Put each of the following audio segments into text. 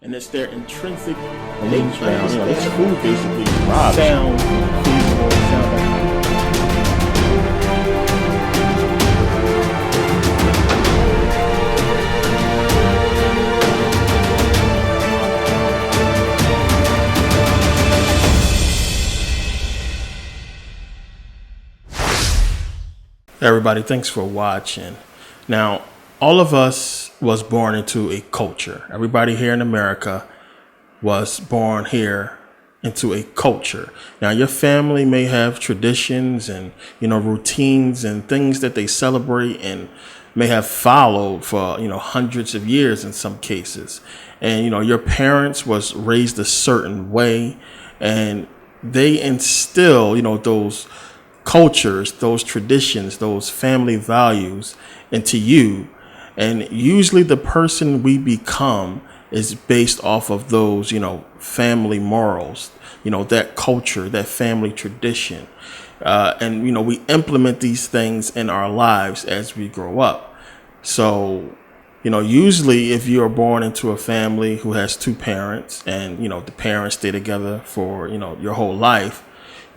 and it's their intrinsic And then, this food basically robs. sound feasible, sound like everybody, thanks for watching. Now, all of us was born into a culture. Everybody here in America was born here into a culture. Now, your family may have traditions and, routines and things that they celebrate and may have followed for, hundreds of years in some cases. And, your parents was raised a certain way and they instill, those cultures, those traditions, those family values into you. And usually the person we become is based off of those, family morals, that culture, that family tradition. And we implement these things in our lives as we grow up. So, usually if you are born into a family who has two parents and, the parents stay together for, your whole life,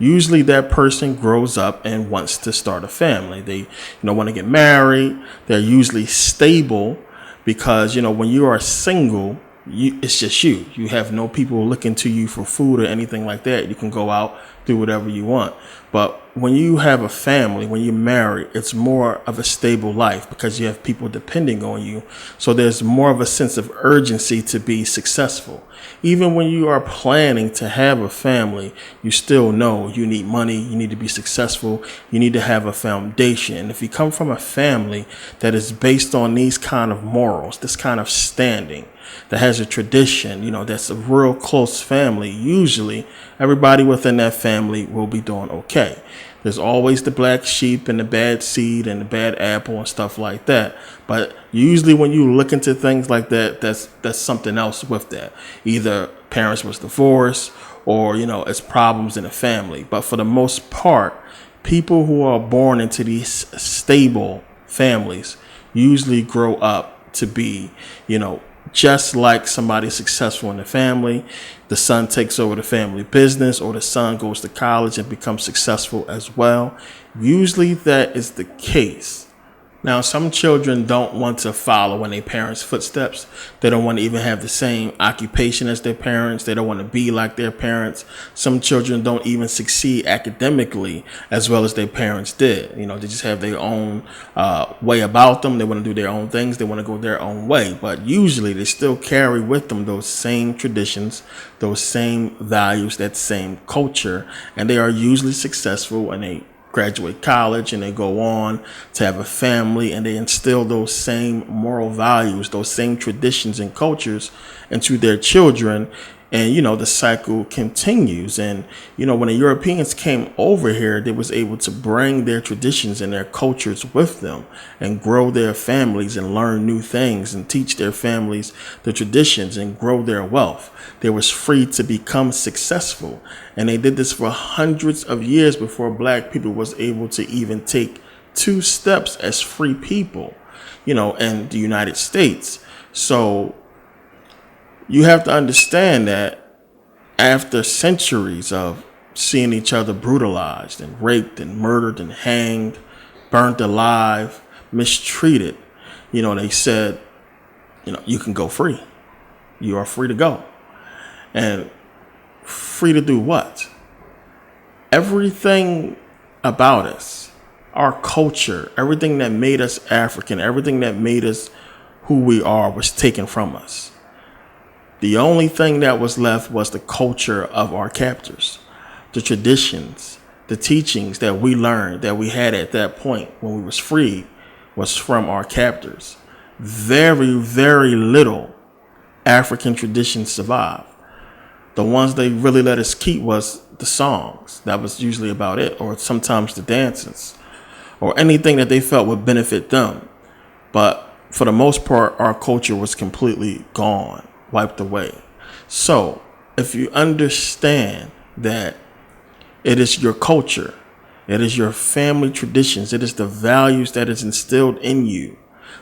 usually that person grows up and wants to start a family. They, want to get married. They're usually stable because, when you are single, it's just you. You have no people looking to you for food or anything like that. You can go out, do whatever you want. But when you have a family, when you're married, it's more of a stable life because you have people depending on you. So there's more of a sense of urgency to be successful. Even when you are planning to have a family, you still know you need money, you need to be successful, you need to have a foundation. If you come from a family that is based on these kind of morals, this kind of standing, that has a tradition, that's a real close family, usually everybody within that family will be doing okay. There's always the black sheep and the bad seed and the bad apple and stuff like that. But usually when you look into things like that, that's something else with that. Either parents was divorced or, it's problems in the family. But for the most part, people who are born into these stable families usually grow up to be, just like somebody successful in the family. The son takes over the family business, or the son goes to college and becomes successful as well. Usually that is the case. Now, some children don't want to follow in their parents' footsteps. They don't want to even have the same occupation as their parents. They don't want to be like their parents. Some children don't even succeed academically as well as their parents did. They just have their own way about them. They want to do their own things. They want to go their own way. But usually they still carry with them those same traditions, those same values, that same culture. And they are usually successful, and they graduate college and they go on to have a family, and they instill those same moral values, those same traditions and cultures into their children. And, the cycle continues. And, when the Europeans came over here, they was able to bring their traditions and their cultures with them and grow their families and learn new things and teach their families the traditions and grow their wealth. They was free to become successful. And they did this for hundreds of years before black people was able to even take two steps as free people, in the United States. So you have to understand that after centuries of seeing each other brutalized and raped and murdered and hanged, burnt alive, mistreated, they said, you can go free. You are free to go. And free to do what? Everything about us, our culture, everything that made us African, everything that made us who we are was taken from us. The only thing that was left was the culture of our captors, the traditions, the teachings that we learned, that we had at that point when we was freed, was from our captors. Very, very little African traditions survived. The ones they really let us keep was the songs. That was usually about it, or sometimes the dances, or anything that they felt would benefit them. But for the most part, our culture was completely gone, wiped away. So if you understand that it is your culture, it is your family traditions, it is the values that is instilled in you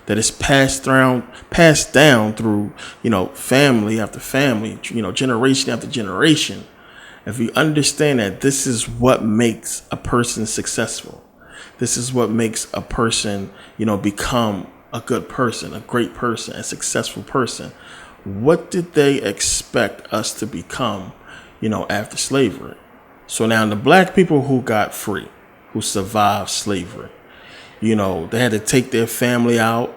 that is passed down through, family after family, generation after generation. If you understand that this is what makes a person successful, this is what makes a person, become a good person, a great person, a successful person. What did they expect us to become, after slavery? So now the black people who got free, who survived slavery, they had to take their family out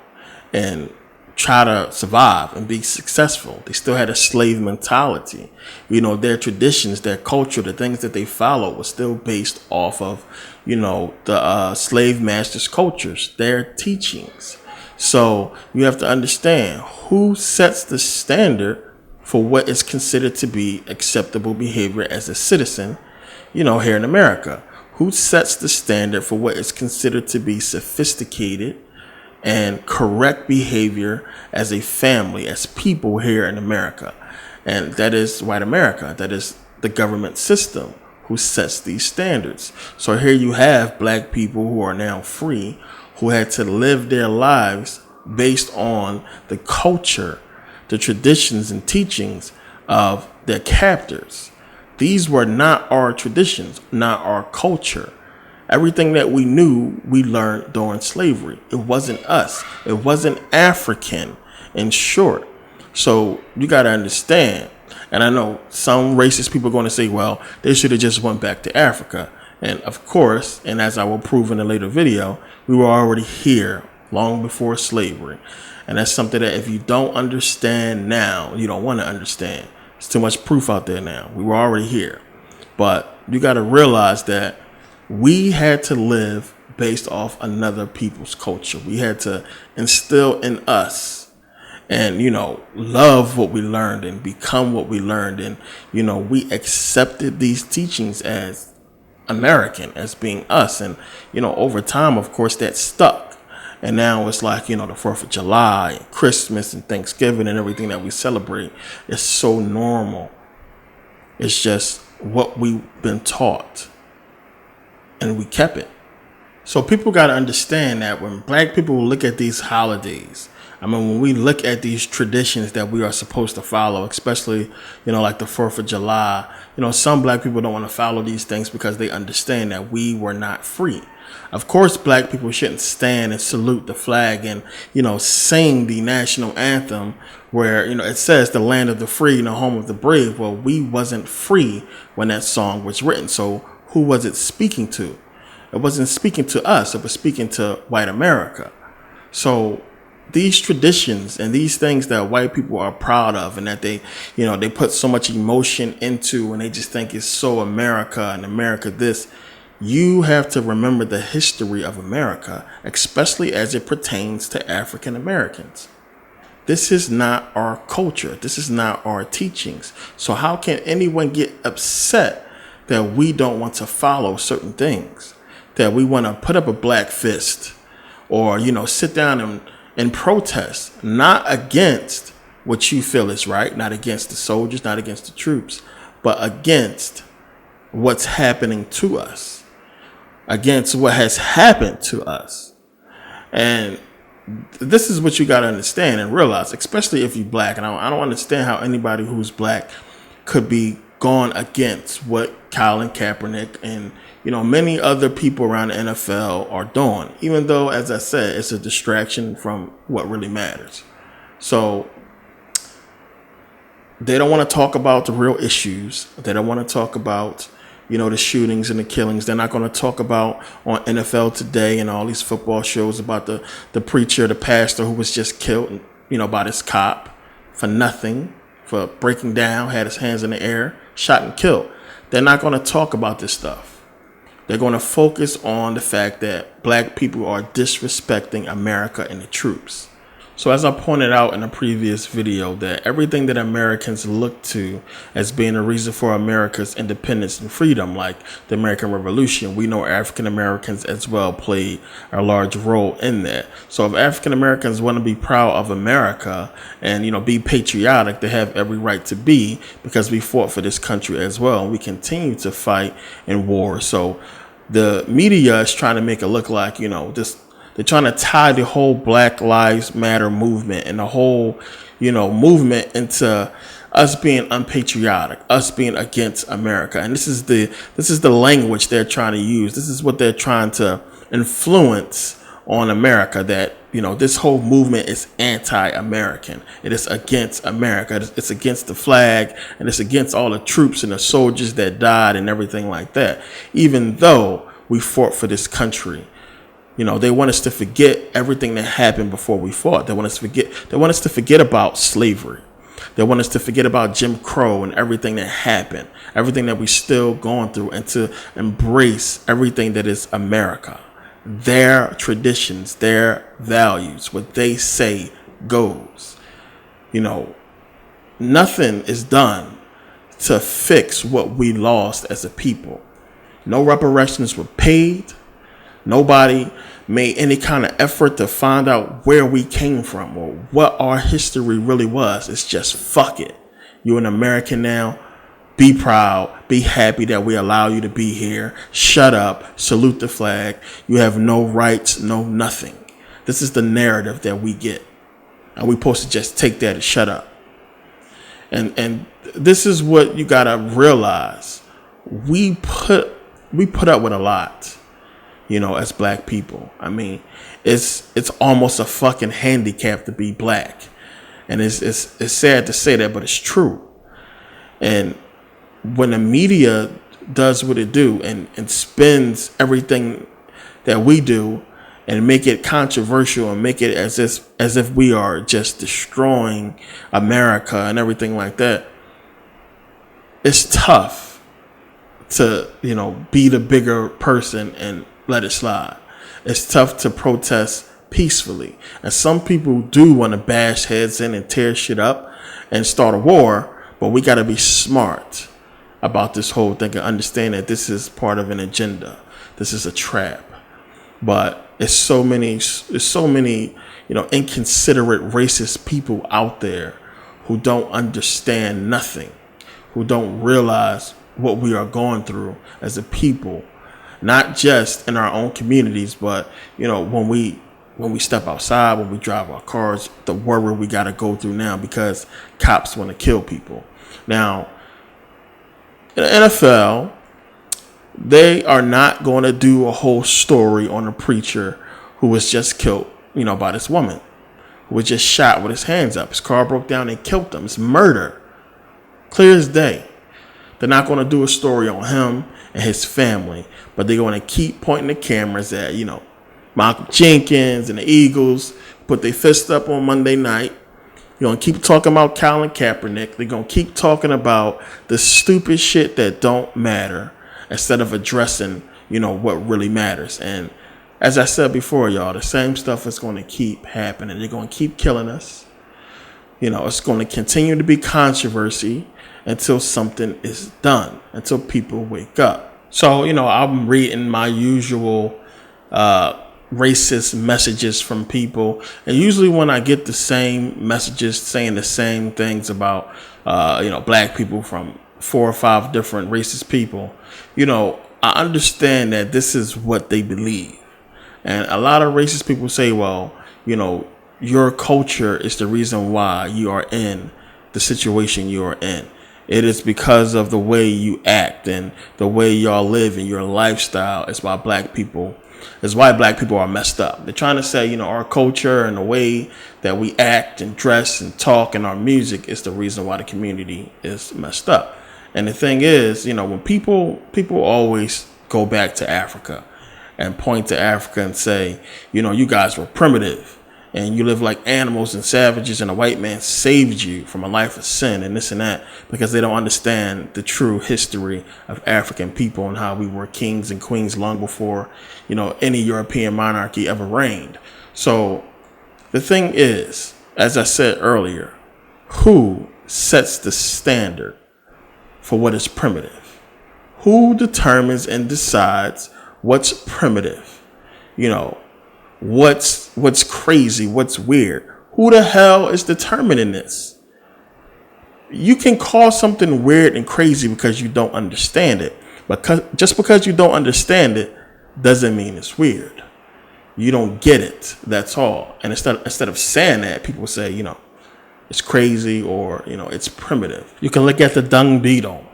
and try to survive and be successful. They still had a slave mentality. Their traditions, their culture, the things that they follow was still based off of, the slave masters' cultures, their teachings. So you have to understand who sets the standard for what is considered to be acceptable behavior as a citizen, here in America. Who sets the standard for what is considered to be sophisticated and correct behavior as a family, as people here in America? And that is white America. That is the government system who sets these standards. So here you have black people who are now free, who had to live their lives based on the culture, the traditions and teachings of their captors. These were not our traditions, not our culture. Everything that we knew, we learned during slavery. It wasn't us. It wasn't African, in short. So you got to understand. And I know some racist people are going to say, well, they should have just went back to Africa. And of course, and as I will prove in a later video, we were already here long before slavery. And that's something that if you don't understand now, you don't want to understand. There's too much proof out there now. We were already here. But you got to realize that we had to live based off another people's culture. We had to instill in us and, love what we learned and become what we learned. And, we accepted these teachings as American, as being us. And, over time, of course, that stuck. And now it's like, the 4th of July, and Christmas and Thanksgiving and everything that we celebrate is so normal. It's just what we've been taught. And we kept it. So people got to understand that when black people look at these holidays, when we look at these traditions that we are supposed to follow, especially, like the 4th of July, some black people don't want to follow these things because they understand that we were not free. Of course, black people shouldn't stand and salute the flag and, sing the national anthem where, it says the land of the free and the home of the brave. Well, we wasn't free when that song was written. So who was it speaking to? It wasn't speaking to us. It was speaking to white America. So these traditions and these things that white people are proud of and that they, they put so much emotion into and they just think it's so America and America this. You have to remember the history of America, especially as it pertains to African Americans. This is not our culture. This is not our teachings. So how can anyone get upset that we don't want to follow certain things, that we want to put up a black fist or, sit down and protest, not against what you feel is right, not against the soldiers, not against the troops, but against what's happening to us, against what has happened to us. And this is what you got to understand and realize, especially if you're black. And I don't understand how anybody who's black could be gone against what Colin Kaepernick and, many other people around the NFL are doing, even though, as I said, it's a distraction from what really matters. So they don't want to talk about the real issues. They don't want to talk about, the shootings and the killings. They're not going to talk about on NFL Today and all these football shows about the preacher, the pastor who was just killed, by this cop for nothing, for breaking down, had his hands in the air, shot and killed. They're not going to talk about this stuff. They're going to focus on the fact that black people are disrespecting America and the troops. So as I pointed out in a previous video, that everything that Americans look to as being a reason for America's independence and freedom, like the American Revolution, we know African Americans as well played a large role in that. So if African Americans want to be proud of America and, be patriotic, they have every right to be, because we fought for this country as well. And we continue to fight in war. So the media is trying to make it look like, this They're trying to tie the whole Black Lives Matter movement and the whole, movement into us being unpatriotic, us being against America. And this is the language they're trying to use. This is what they're trying to influence on America, that, this whole movement is anti-American. It is against America. It's against the flag, and it's against all the troops and the soldiers that died and everything like that. Even though we fought for this country, they want us to forget everything that happened before we fought. They want us to forget about slavery. They want us to forget about Jim Crow and everything that happened, everything that we still going through, and to embrace everything that is America. Their traditions, their values, what they say goes. Nothing is done to fix what we lost as a people. No reparations were paid. Nobody made any kind of effort to find out where we came from or what our history really was. It's just fuck it. You're an American now. Be proud. Be happy that we allow you to be here. Shut up. Salute the flag. You have no rights, no nothing. This is the narrative that we get. And we're supposed to just take that and shut up. And this is what you gotta realize. We put up with a lot, as black people. I mean, it's almost a fucking handicap to be black. And it's sad to say that, but it's true. And when the media does what it do and spins everything that we do and make it controversial and make it as if we are just destroying America and everything like that, it's tough to, be the bigger person and let it slide. It's tough to protest peacefully. And some people do want to bash heads in and tear shit up and start a war, but we got to be smart about this whole thing and understand that this is part of an agenda. This is a trap. But it's so many, inconsiderate racist people out there who don't understand nothing, who don't realize what we are going through as a people, not just in our own communities, but, when we step outside, when we drive our cars, the worry we got to go through now because cops want to kill people. Now, in the NFL, they are not going to do a whole story on a preacher who was just killed, by this woman who was just shot with his hands up. His car broke down and killed him. It's murder. Clear as day. They're not going to do a story on him and his family, but they're going to keep pointing the cameras at, Malcolm Jenkins and the Eagles, put their fist up on Monday night. You're going to keep talking about Colin Kaepernick. They're going to keep talking about the stupid shit that don't matter instead of addressing, what really matters. And as I said before, y'all, the same stuff is going to keep happening. They're going to keep killing us. It's going to continue to be controversy until something is done, until people wake up. So, I'm reading my usual racist messages from people, and usually when I get the same messages saying the same things about black people from 4 or 5 different racist people, I understand that this is what they believe. And a lot of racist people say, well, your culture is the reason why you are in the situation you are in. It is because of the way you act and the way y'all live and your lifestyle. It's why black people are messed up. They're trying to say, our culture and the way that we act and dress and talk and our music is the reason why the community is messed up. And the thing is, when people always go back to Africa and point to Africa and say, you guys were primitive and you live like animals and savages, and a white man saved you from a life of sin and this and that, because they don't understand the true history of African people and how we were kings and queens long before, any European monarchy ever reigned. So the thing is, as I said earlier, who sets the standard for what is primitive? Who determines and decides what's primitive? What's crazy, what's weird? Who the hell is determining this? You can call something weird and crazy because you don't understand it. But just because you don't understand it doesn't mean it's weird. You don't get it. That's all. And instead of saying that, people say, it's crazy or, it's primitive. You can look at the dung beetle.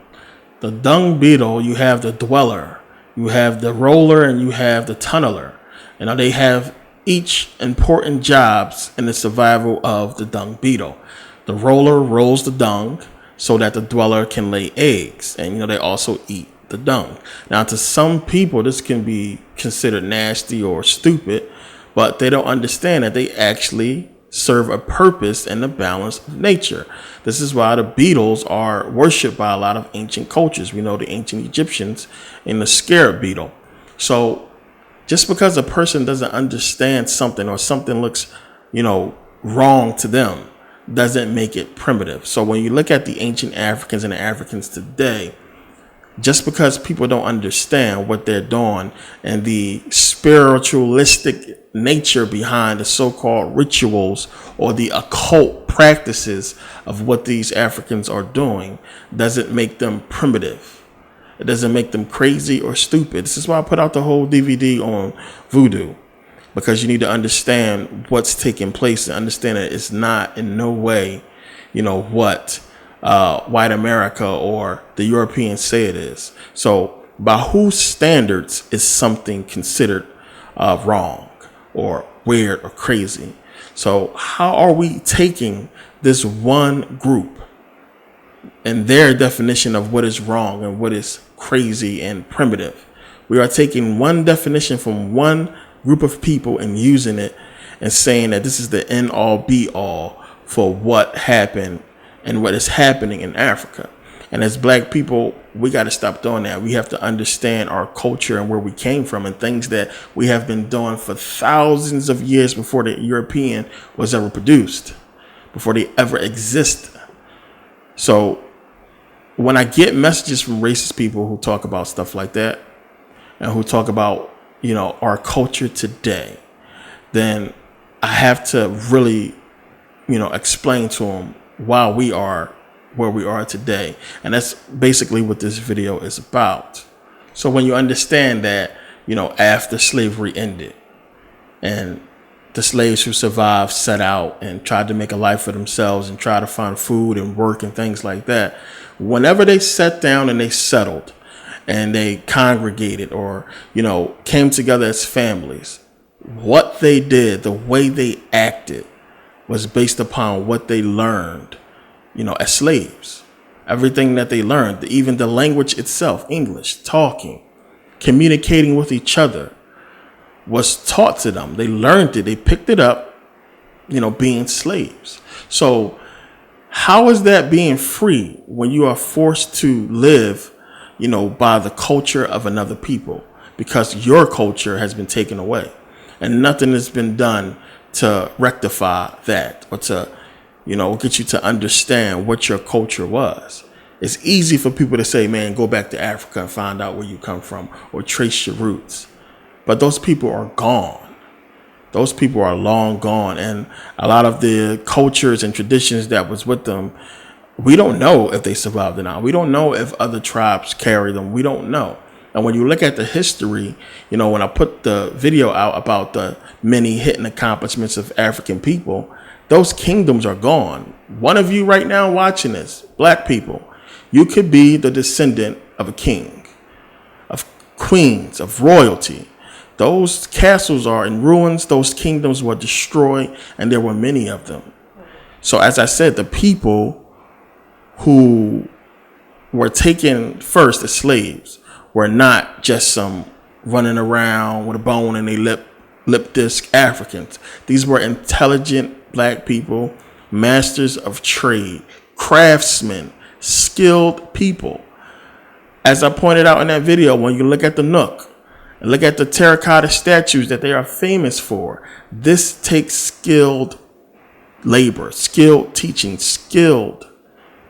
The dung beetle, you have the dweller, you have the roller, and you have the tunneler. They have each important jobs in the survival of the dung beetle. The roller rolls the dung so that the dweller can lay eggs. And, they also eat the dung. Now, to some people, this can be considered nasty or stupid, but they don't understand that they actually serve a purpose in the balance of nature. This is why the beetles are worshipped by a lot of ancient cultures. We know the ancient Egyptians in the scarab beetle. So just because a person doesn't understand something or something looks, wrong to them, doesn't make it primitive. So when you look at the ancient Africans and the Africans today, just because people don't understand what they're doing and the spiritualistic nature behind the so-called rituals or the occult practices of what these Africans are doing, doesn't make them primitive. It doesn't make them crazy or stupid. This is why I put out the whole DVD on voodoo, because you need to understand what's taking place and understand that it's not in no way, what white America or the Europeans say it is. So by whose standards is something considered wrong or weird or crazy? So how are we taking this one group and their definition of what is wrong and what is crazy and primitive? We are taking one definition from one group of people and using it and saying that this is the end all be all for what happened and what is happening in Africa. And as black people, we got to stop doing that. We have to understand our culture and where we came from and things that we have been doing for thousands of years before the European was ever produced, before they ever existed. So when I get messages from racist people who talk about stuff like that and who talk about, our culture today, then I have to really, explain to them why we are where we are today. And that's basically what this video is about. So when you understand that, after slavery ended and the slaves who survived set out and tried to make a life for themselves and try to find food and work and things like that, whenever they sat down and they settled and they congregated or, came together as families, what they did, the way they acted, was based upon what they learned, as slaves. Everything that they learned, even the language itself, English, talking, communicating with each other, was taught to them. They learned it. They picked it up, being slaves. So how is that being free when you are forced to live, by the culture of another people? Because your culture has been taken away and nothing has been done to rectify that or to, get you to understand what your culture was. It's easy for people to say, man, go back to Africa and find out where you come from or trace your roots. But those people are gone. Those people are long gone. And a lot of the cultures and traditions that was with them, we don't know if they survived or not. We don't know if other tribes carry them. We don't know. And when you look at the history, when I put the video out about the many hidden accomplishments of African people, those kingdoms are gone. One of you right now watching this, black people, you could be the descendant of a king, of queens, of royalty. Those castles are in ruins. Those kingdoms were destroyed, and there were many of them. So as I said, the people who were taken first as slaves were not just some running around with a bone in their lip disc Africans. These were intelligent black people, masters of trade, craftsmen, skilled people. As I pointed out in that video, when you look at the Nook and look at the terracotta statues that they are famous for, this takes skilled labor, skilled teaching, skilled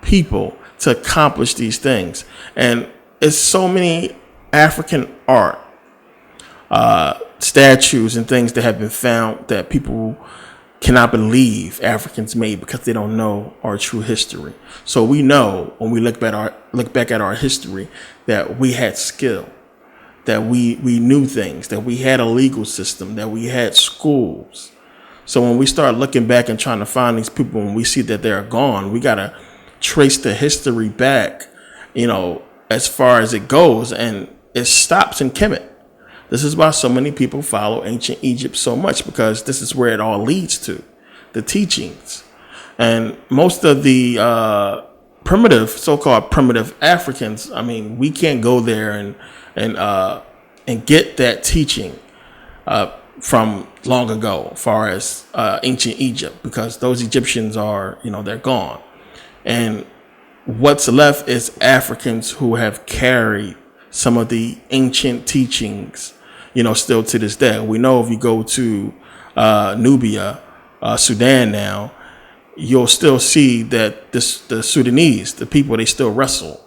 people to accomplish these things. And it's so many African art, statues and things that have been found that people cannot believe Africans made because they don't know our true history. So we know when we look back at our history that we had skill, that we knew things, that we had a legal system, that we had schools. So when we start looking back and trying to find these people, and we see that they're gone, we got to trace the history back, as far as it goes. And it stops in Kemet. This is why so many people follow ancient Egypt so much, because this is where it all leads to, the teachings. And most of the so-called primitive Africans, we can't go there and get that teaching from long ago, as far as ancient Egypt, because those Egyptians are, they're gone. And what's left is Africans who have carried some of the ancient teachings, still to this day. We know if you go to Nubia, Sudan now, you'll still see that the Sudanese, the people, they still wrestle.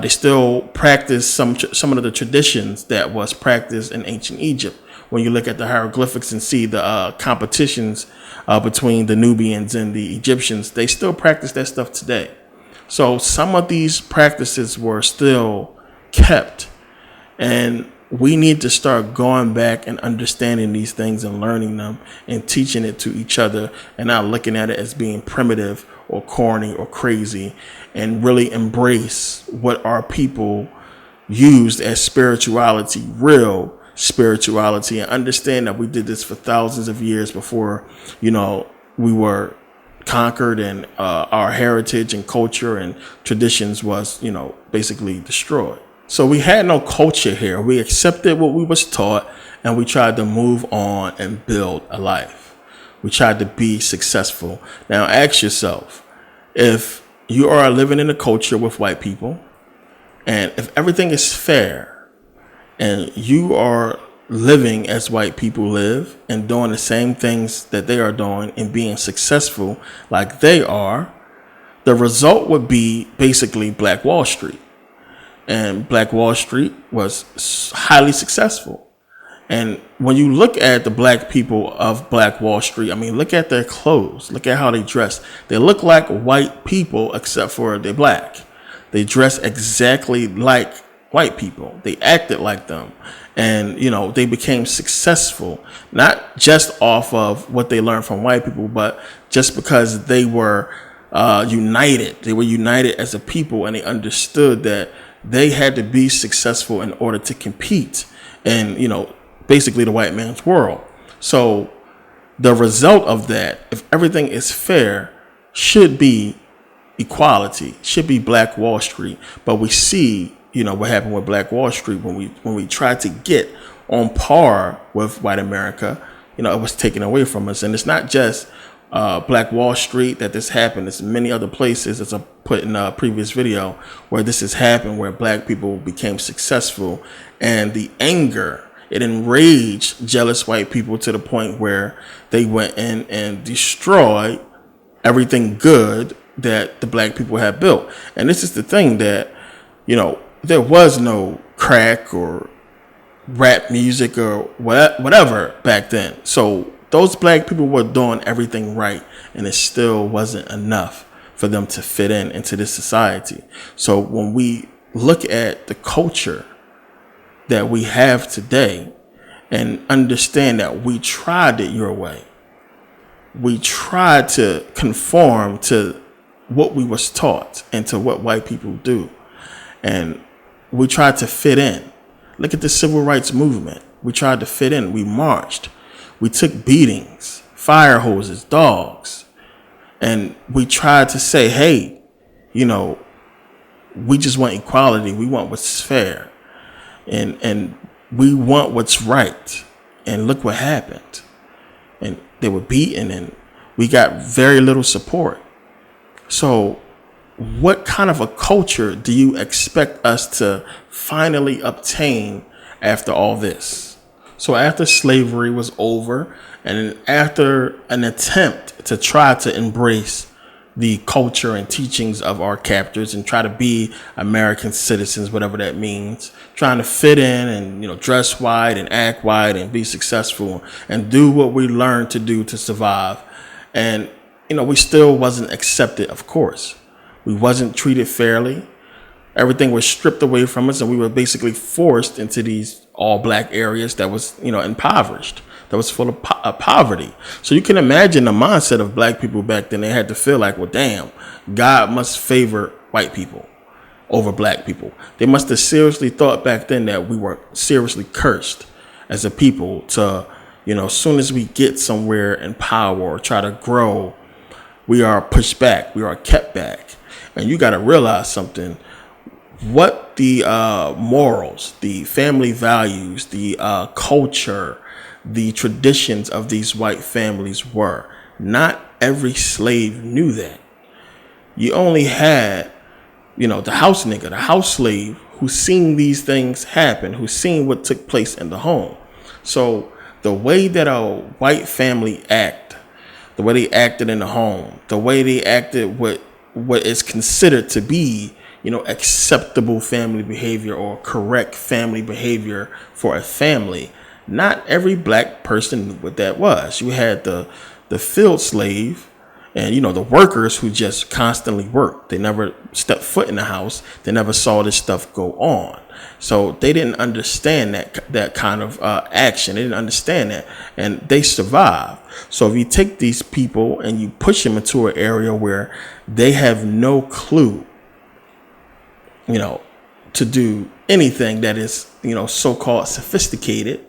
They still practice some of the traditions that was practiced in ancient Egypt. When you look at the hieroglyphics and see the competitions between the Nubians and the Egyptians, they still practice that stuff today. So some of these practices were still kept, and we need to start going back and understanding these things and learning them and teaching it to each other, and not looking at it as being primitive or corny or crazy, and really embrace what our people used as spirituality, real spirituality, and understand that we did this for thousands of years before, we were conquered, and our heritage and culture and traditions was, basically destroyed. So we had no culture here. We accepted what we was taught, and we tried to move on and build a life. We tried to be successful. Now ask yourself, if you are living in a culture with white people, and if everything is fair, and you are living as white people live and doing the same things that they are doing and being successful like they are, the result would be basically Black Wall Street. And Black Wall Street was highly successful. And when you look at the black people of Black Wall Street, look at their clothes. Look at how they dress. They look like white people, except for they're black. They dress exactly like white people. They acted like them. And, they became successful, not just off of what they learned from white people, but just because they were united. They were united as a people, and they understood that they had to be successful in order to compete in, basically the white man's world. So the result of that, if everything is fair, should be equality, should be Black Wall Street. But we see, what happened with Black Wall Street when we tried to get on par with white America, it was taken away from us. And it's not just Black Wall Street that this happened. There's many other places, as I put in a previous video, where this has happened, where black people became successful, and the anger, it enraged jealous white people to the point where they went in and destroyed everything good that the black people had built. And this is the thing, that, there was no crack or rap music or whatever back then. So those black people were doing everything right, and it still wasn't enough for them to fit into this society. So when we look at the culture that we have today and understand that we tried it your way, we tried to conform to what we was taught and to what white people do, and we tried to fit in. Look at the civil rights movement. We tried to fit in. We marched. We took beatings, fire hoses, dogs. And we tried to say, hey, we just want equality. We want what's fair. And we want what's right. And look what happened. And they were beaten, and we got very little support. So what kind of a culture do you expect us to finally obtain after all this? So after slavery was over, and after an attempt to try to embrace the culture and teachings of our captors and try to be American citizens, whatever that means, trying to fit in and, dress white and act white and be successful and do what we learned to do to survive. And, we still wasn't accepted, of course. We wasn't treated fairly. Everything was stripped away from us, and we were basically forced into these all black areas that was, impoverished, that was full of poverty. So you can imagine the mindset of black people back then. They had to feel like, well, damn, God must favor white people over black people. They must have seriously thought back then that we were seriously cursed as a people to, as soon as we get somewhere in power or try to grow, we are pushed back, we are kept back. And you got to realize something. What the morals, the family values, the culture, the traditions of these white families were. Not every slave knew that. You only had, the house nigga, the house slave, who seen these things happen, who seen what took place in the home. So the way that a white family act, the way they acted in the home, the way they acted what is considered to be acceptable family behavior or correct family behavior for a family. Not every black person knew what that was. You had the field slave and, the workers who just constantly worked. They never stepped foot in the house. They never saw this stuff go on. So they didn't understand that kind of action. They didn't understand that, and they survived. So if you take these people and you push them into an area where they have no clue, to do anything that is, so-called sophisticated,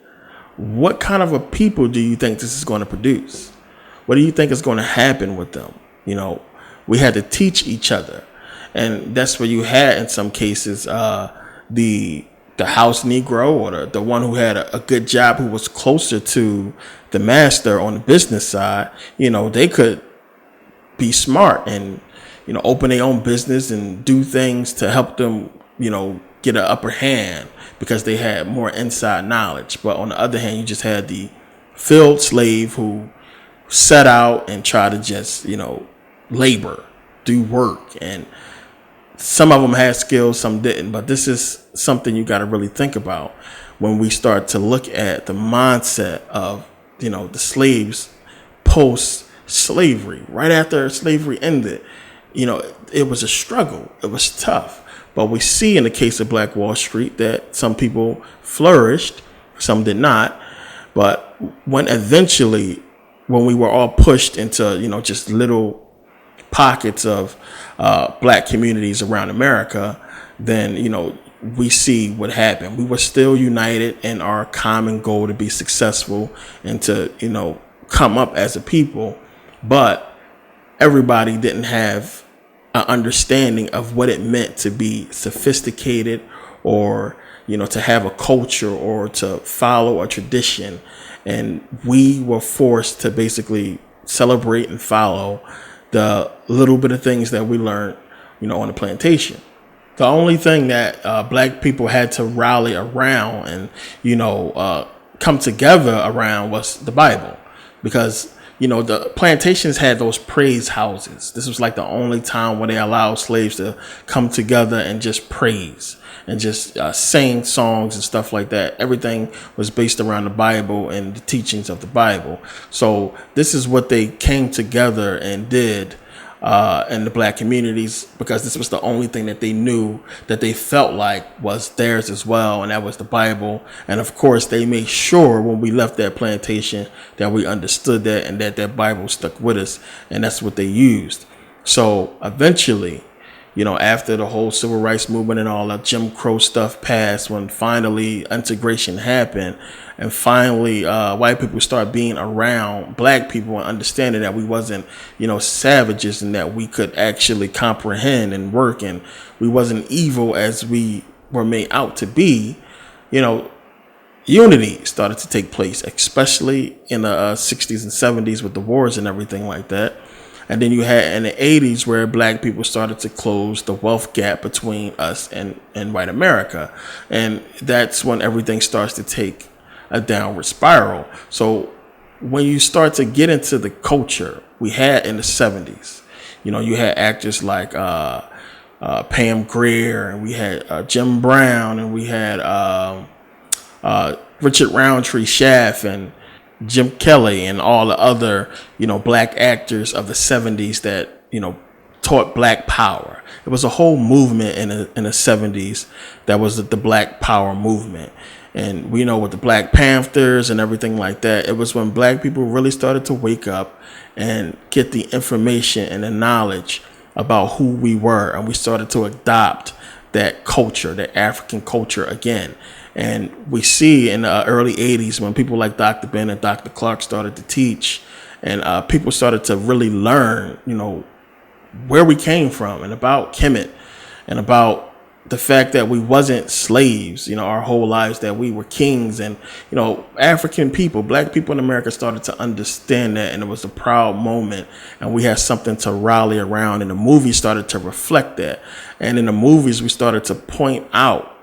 what kind of a people do you think this is going to produce? What do you think is going to happen with them? We had to teach each other. And that's where you had, in some cases, the house Negro or the one who had a good job, who was closer to the master on the business side. They could be smart and, open their own business and do things to help them, get an upper hand because they had more inside knowledge. But on the other hand, you just had the field slave who set out and try to just, labor, do work. And some of them had skills, some didn't. But this is something you got to really think about when we start to look at the mindset of, the slaves post slavery. Right after slavery ended, it was a struggle. It was tough. But we see in the case of Black Wall Street that some people flourished, some did not. But when we were all pushed into, just little pockets of black communities around America, then, we see what happened. We were still united in our common goal to be successful and to, come up as a people. But everybody didn't have an understanding of what it meant to be sophisticated or, to have a culture or to follow a tradition. And we were forced to basically celebrate and follow the little bit of things that we learned, on the plantation. The only thing that black people had to rally around and, come together around was the Bible, because the plantations had those praise houses. This was like the only time where they allowed slaves to come together and just praise and just sing songs and stuff like that. Everything was based around the Bible and the teachings of the Bible. So this is what they came together and did in the black communities, because this was the only thing that they knew, that they felt like was theirs as well, and that was the Bible. And of course, they made sure when we left that plantation that we understood that and that Bible stuck with us, and that's what they used. So eventually, after the whole civil rights movement and all that Jim Crow stuff passed, when finally integration happened and finally white people start being around black people and understanding that we wasn't, savages, and that we could actually comprehend and work, and we wasn't evil as we were made out to be, unity started to take place, especially in the 60s and 70s with the wars and everything like that. And then you had in the 80s where black people started to close the wealth gap between us and white America. And that's when everything starts to take a downward spiral. So when you start to get into the culture we had in the 70s, you had actors like Pam Grier, and we had Jim Brown, and we had Richard Roundtree Schaff, and Jim Kelly, and all the other, black actors of the 70s that, taught black power. It was a whole movement in the 70s that was the black power movement. And we know with the Black Panthers and everything like that, it was when black people really started to wake up and get the information and the knowledge about who we were. And we started to adopt that culture, that African culture again. And we see in the early 80s when people like Dr. Ben and Dr. Clark started to teach, and people started to really learn, where we came from and about Kemet and about the fact that we wasn't slaves, our whole lives, that we were kings. And, African people, black people in America started to understand that. And it was a proud moment. And we had something to rally around. And the movies started to reflect that. And in the movies, we started to point out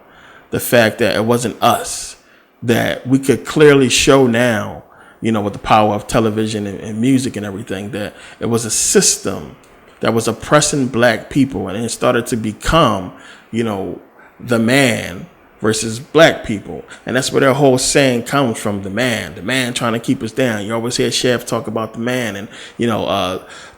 the fact that it wasn't us, that we could clearly show now, with the power of television and music and everything, that it was a system that was oppressing black people. And it started to become, the man versus black people. And that's where their whole saying comes from, the man trying to keep us down. You always hear Chef talk about the man and,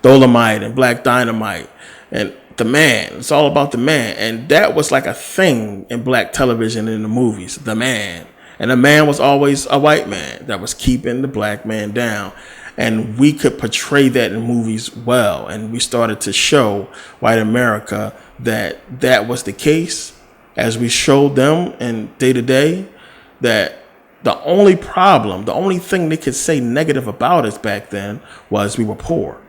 Dolomite and Black Dynamite and the man. It's all about the man. And that was like a thing in black television and in the movies, the man. And the man was always a white man that was keeping the black man down. And we could portray that in movies well. And we started to show white America that that was the case, as we showed them in day to day, that the only problem, the only thing they could say negative about us back then was we were poor,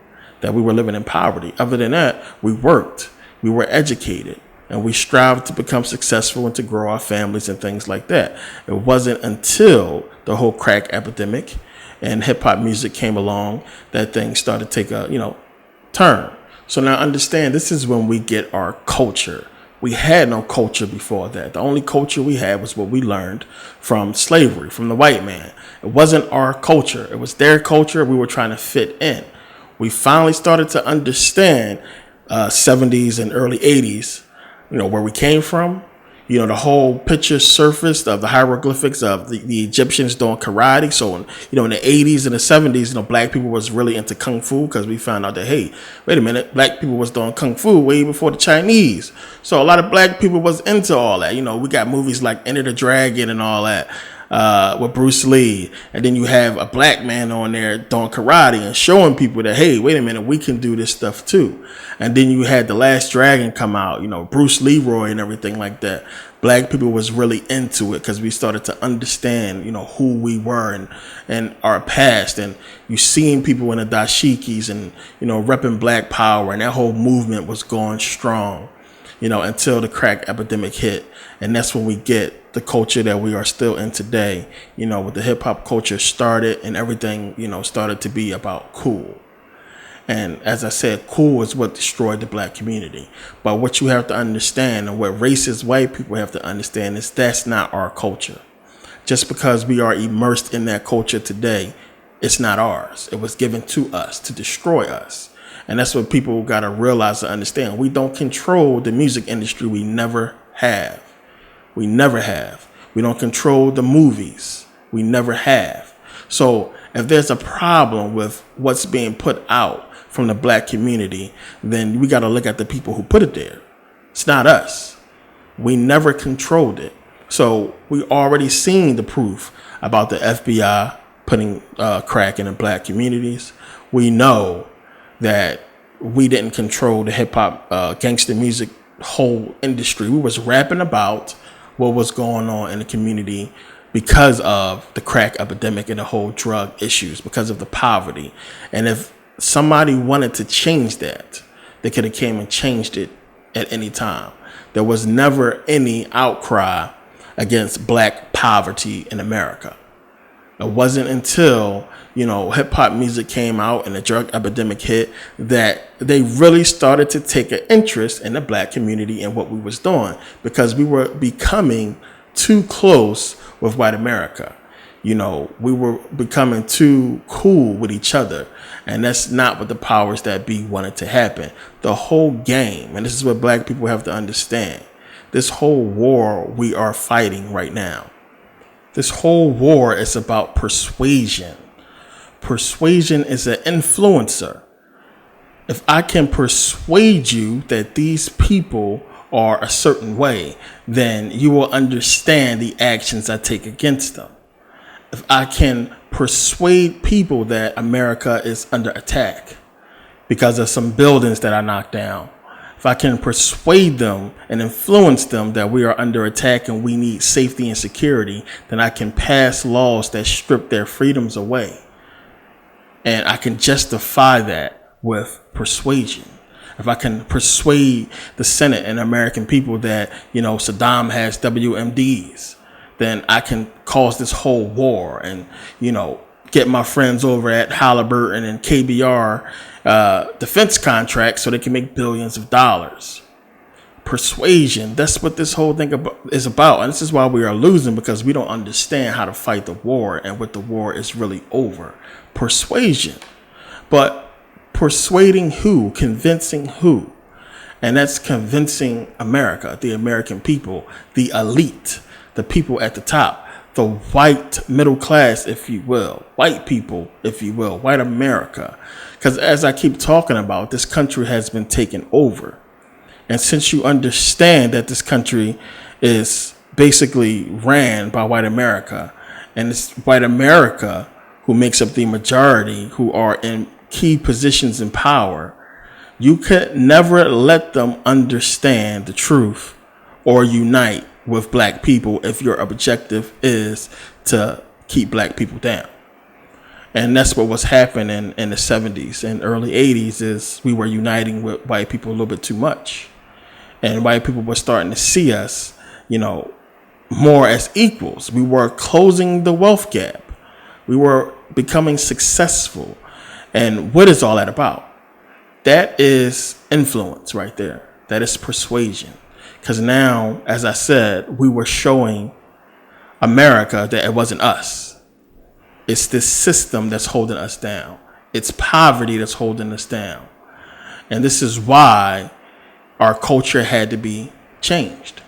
that we were living in poverty. Other than that, we worked, we were educated, and we strived to become successful and to grow our families and things like that. It wasn't until the whole crack epidemic and hip hop music came along that things started to take a, turn. So now understand, this is when we get our culture. We had no culture before that. The only culture we had was what we learned from slavery, from the white man. It wasn't our culture. It was their culture. We were trying to fit in. We finally started to understand 70s and early 80s, where we came from. The whole picture surfaced of the hieroglyphics of the Egyptians doing karate. So, in the 80s and the 70s, black people was really into kung fu, because we found out that, hey, wait a minute, black people was doing kung fu way before the Chinese. So a lot of black people was into all that. We got movies like Enter the Dragon and all that with Bruce Lee. And then you have a black man on there doing karate and showing people that, hey, wait a minute, we can do this stuff too. And then you had The Last Dragon come out, Bruce Leroy and everything like that. Black people was really into it because we started to understand, who we were and our past. And you seeing people in the dashikis and, repping black power, and that whole movement was going strong, until the crack epidemic hit. And that's when we get the culture that we are still in today, with the hip hop culture started and everything, started to be about cool. And as I said, cool is what destroyed the black community. But what you have to understand, and what racist white people have to understand, is that's not our culture. Just because we are immersed in that culture today, it's not ours. It was given to us to destroy us. And that's what people got to realize and understand. We don't control the music industry. We never have. We never have. We don't control the movies. We never have. So if there's a problem with what's being put out from the black community, then we got to look at the people who put it there. It's not us. We never controlled it. So we already seen the proof about the FBI putting crack in the black communities. We know that we didn't control the hip hop gangster music whole industry. We was rapping about what was going on in the community because of the crack epidemic and the whole drug issues, because of the poverty. And if somebody wanted to change that, they could have came and changed it at any time. There was never any outcry against black poverty in America. It wasn't until, hip hop music came out and the drug epidemic hit that they really started to take an interest in the black community and what we was doing, because we were becoming too close with white America. We were becoming too cool with each other. And that's not what the powers that be wanted to happen. The whole game, and this is what black people have to understand, this whole war we are fighting right now, this whole war is about persuasion. Persuasion is an influencer. If I can persuade you that these people are a certain way, then you will understand the actions I take against them. If I can persuade people that America is under attack because of some buildings that I knocked down, if I can persuade them and influence them that we are under attack and we need safety and security, then I can pass laws that strip their freedoms away. And I can justify that with persuasion. If I can persuade the Senate and American people that, Saddam has WMDs, then I can cause this whole war and, get my friends over at Halliburton and KBR defense contracts so they can make billions of dollars. Persuasion, that's what this whole thing is about. And this is why we are losing, because we don't understand how to fight the war and what the war is really over. Persuasion. But persuading who? Convincing who? And that's convincing America, the American people, the elite, the people at the top, the white middle class, if you will, white people, if you will, white America. Because as I keep talking about, this country has been taken over. And since you understand that this country is basically ran by white America, and it's white America who makes up the majority, who are in key positions in power, you could never let them understand the truth or unite with black people if your objective is to keep black people down. And that's what was happening in the 70s and early 80s, is we were uniting with white people a little bit too much. And white people were starting to see us, more as equals. We were closing the wealth gap. We were becoming successful. And what is all that about? That is influence right there. That is persuasion. Because now, as I said, we were showing America that it wasn't us. It's this system that's holding us down. It's poverty that's holding us down. And this is why our culture had to be changed.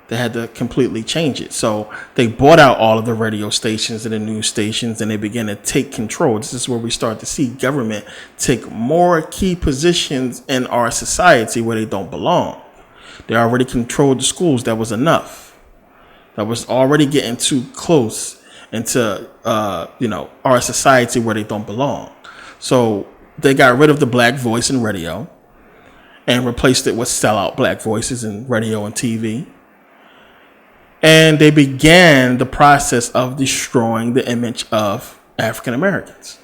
They had to completely change it. So they bought out all of the radio stations and the news stations, and they began to take control. This is where we start to see government take more key positions in our society where they don't belong. They already controlled the schools. That was enough. That was already getting too close into, our society where they don't belong. So they got rid of the black voice in radio and replaced it with sellout black voices in radio and TV. And they began the process of destroying the image of African Americans.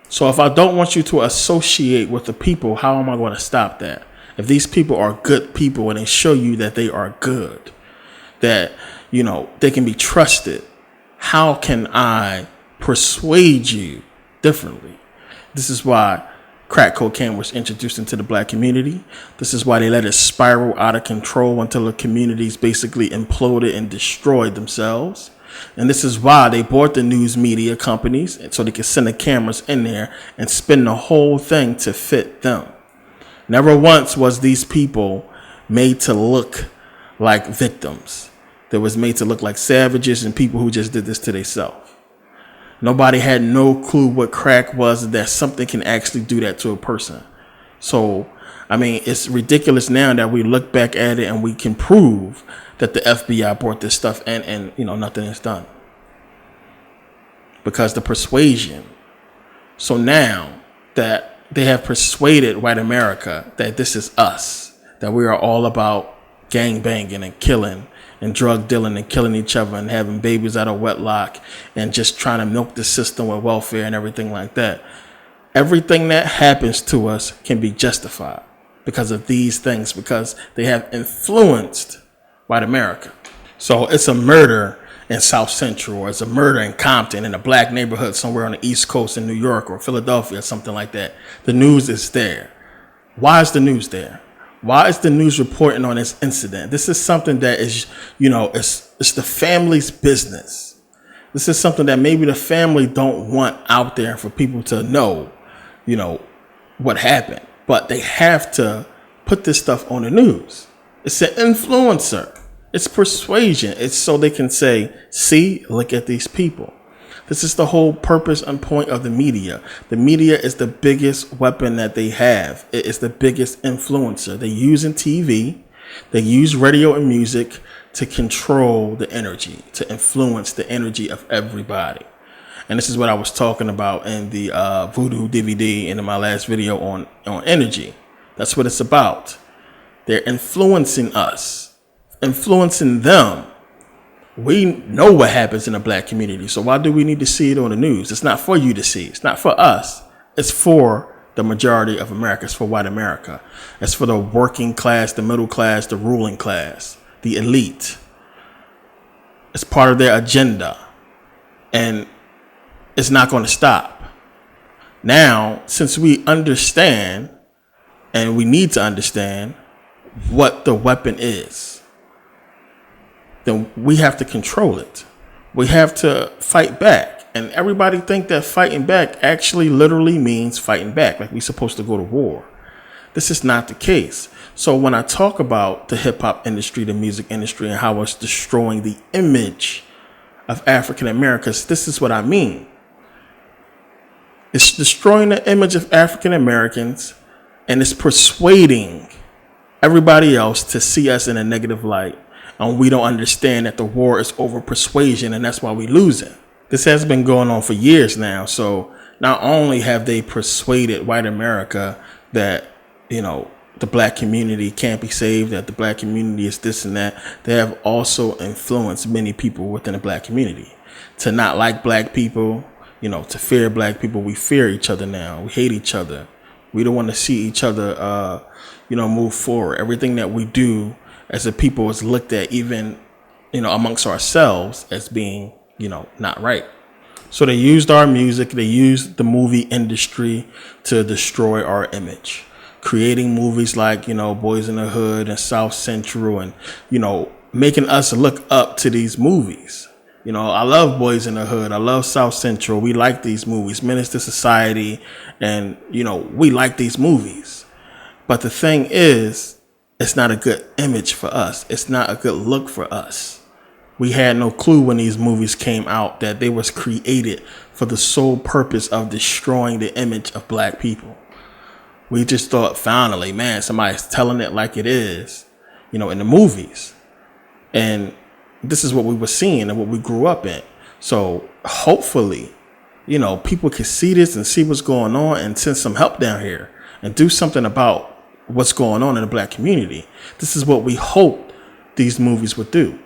So if I don't want you to associate with the people, how am I going to stop that? If these people are good people and they show you that they are good, that, they can be trusted, how can I persuade you differently? This is why crack cocaine was introduced into the black community. This is why they let it spiral out of control until the communities basically imploded and destroyed themselves. And this is why they bought the news media companies so they could send the cameras in there and spin the whole thing to fit them. Never once was these people made to look like victims. They was made to look like savages and people who just did this to themselves. Nobody had no clue what crack was, that something can actually do that to a person. So, it's ridiculous now that we look back at it and we can prove that the FBI brought this stuff and nothing is done. Because the persuasion. So now that they have persuaded white America that this is us, that we are all about gang banging and killing and drug dealing and killing each other and having babies out of wedlock and just trying to milk the system with welfare and everything like that. Everything that happens to us can be justified because of these things, because they have influenced white America. So it's a murder in South Central, or it's a murder in Compton, in a black neighborhood somewhere on the East Coast in New York or Philadelphia or something like that. The news is there. Why is the news there? Why is the news reporting on this incident? This is something that is, it's the family's business. This is something that maybe the family don't want out there for people to know, what happened. But they have to put this stuff on the news. It's an influencer. It's persuasion. It's so they can say, see, look at these people. This is the whole purpose and point of the media. The media is the biggest weapon that they have. It is the biggest influencer. They use in TV, they use radio and music to control the energy, to influence the energy of everybody. And this is what I was talking about in the Voodoo DVD and in my last video on energy. That's what it's about. They're influencing us, influencing them. We know what happens in the black community, so why do we need to see it on the news? It's not for you to see. It's not for us. It's for the majority of America. It's for white America. It's for the working class, the middle class, the ruling class, the elite. It's part of their agenda. And it's not going to stop. Now, since we understand, and we need to understand what the weapon is, then we have to control it. We have to fight back. And everybody think that fighting back actually literally means fighting back, like we're supposed to go to war. This is not the case. So when I talk about the hip hop industry, the music industry, and how it's destroying the image of African Americans, this is what I mean. It's destroying the image of African Americans, and it's persuading everybody else to see us in a negative light. And we don't understand that the war is over persuasion, and that's why we losing. This has been going on for years now. So not only have they persuaded white America that, the black community can't be saved, that the black community is this and that, they have also influenced many people within the black community to not like black people, to fear black people. We fear each other now. We hate each other. We don't want to see each other, move forward. Everything that we do as a people is looked at, even, amongst ourselves, as being, not right. So they used our music. They used the movie industry to destroy our image, creating movies like, Boys in the Hood and South Central, and, making us look up to these movies. I love Boys in the Hood. I love South Central. We like these movies, Menace to Society. And, we like these movies. But the thing is, it's not a good image for us. It's not a good look for us. We had no clue when these movies came out that they was created for the sole purpose of destroying the image of black people. We just thought, finally, man, somebody's telling it like it is, in the movies. And this is what we were seeing and what we grew up in. So hopefully, people can see this and see what's going on and send some help down here and do something about what's going on in the black community. This is what we hoped these movies would do.